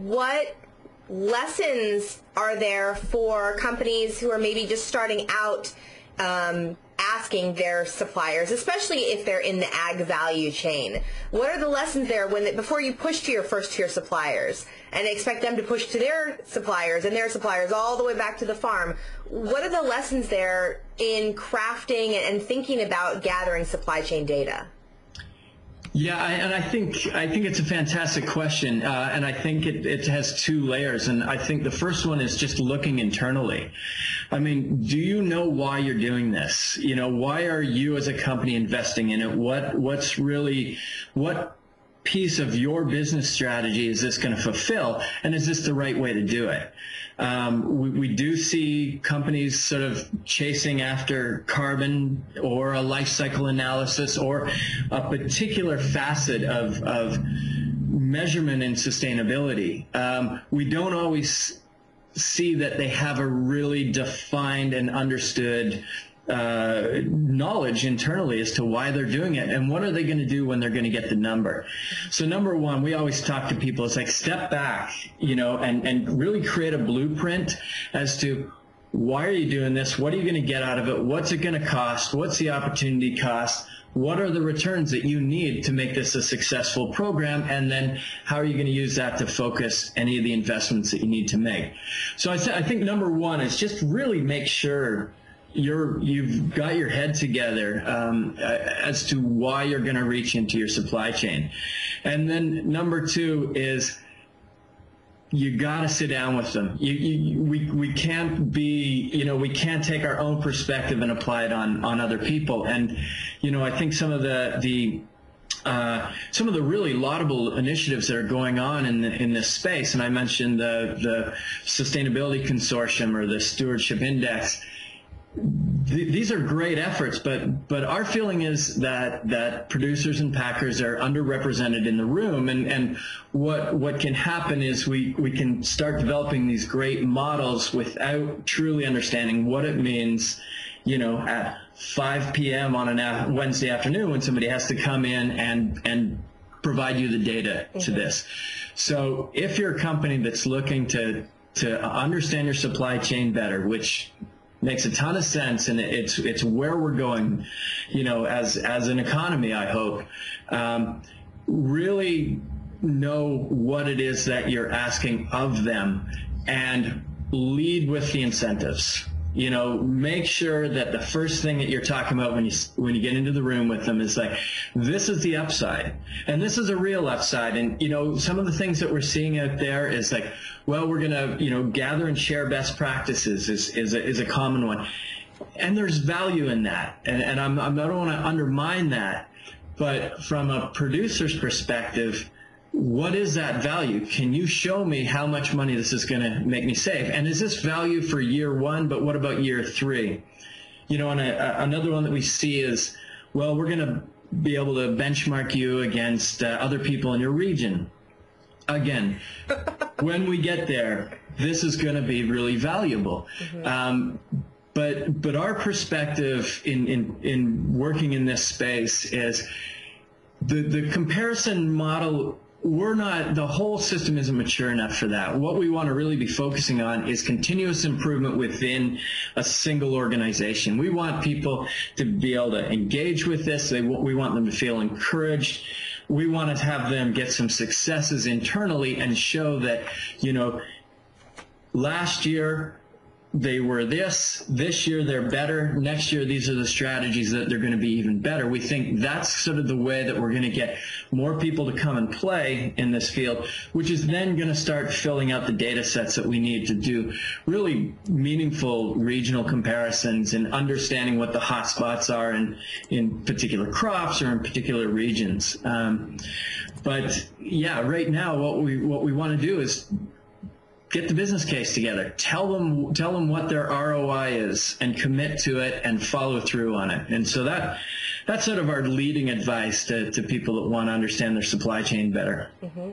what lessons are there for companies who are maybe just starting out, asking their suppliers, especially if they're in the ag value chain? What are the lessons there before you push to your first tier suppliers and expect them to push to their suppliers and their suppliers all the way back to the farm? What are the lessons there in crafting and thinking about gathering supply chain data? Yeah, and I think it's a fantastic question, and I think it has two layers. And I think the first one is just looking internally. I mean, do you know why you're doing this? You know, why are you as a company investing in it? What piece of your business strategy is this going to fulfill, and is this the right way to do it? We do see companies sort of chasing after carbon or a life cycle analysis or a particular facet of measurement in sustainability. We don't always see that they have a really defined and understood knowledge internally as to why they're doing it and what are they going to do when they're going to get the number. So number one, we always talk to people, it's like step back, you know, and really create a blueprint as to why are you doing this? What are you going to get out of it? What's it going to cost? What's the opportunity cost? What are the returns that you need to make this a successful program? And then how are you going to use that to focus any of the investments that you need to make? So I think number one is just really make sure you've got your head together as to why you're going to reach into your supply chain. And then number two is you got to sit down with them. We can't be, you know, we can't take our own perspective and apply it on other people. And, you know, I think some of the really laudable initiatives that are going on in this space, and I mentioned the Sustainability Consortium or the Stewardship Index. These are great efforts, but our feeling is that producers and packers are underrepresented in the room, and what can happen is we can start developing these great models without truly understanding what it means, you know, at 5 p.m. on a Wednesday afternoon when somebody has to come in and provide you the data to this. So if you're a company that's looking to understand your supply chain better, which makes a ton of sense, and it's where we're going, you know, as an economy, I hope. Really know what it is that you're asking of them and lead with the incentives. You know, make sure that the first thing that you're talking about when you get into the room with them is like, this is the upside, and this is a real upside. And, you know, some of the things that we're seeing out there is like, well, we're going to, you know, gather and share best practices is a common one. And there's value in that. And I don't want to undermine that. But from a producer's perspective, what is that value? Can you show me how much money this is going to make me save? And is this value for year one, but what about year three? You know, and another one that we see is, well, we're going to be able to benchmark you against other people in your region. Again, when we get there, this is going to be really valuable. Mm-hmm. But our perspective in working in this space is the comparison model. The whole system isn't mature enough for that. What we want to really be focusing on is continuous improvement within a single organization. We want people to be able to engage with this. We want them to feel encouraged. We want to have them get some successes internally and show that, you know, last year they were this year they're better, next year these are the strategies that they're going to be even better. We think that's sort of the way that we're going to get more people to come and play in this field, which is then going to start filling out the data sets that we need to do really meaningful regional comparisons and understanding what the hot spots are in particular crops or in particular regions. But yeah, right now what we want to do is get the business case together. Tell them what their ROI is and commit to it and follow through on it. And so that's sort of our leading advice to people that want to understand their supply chain better. Mm-hmm.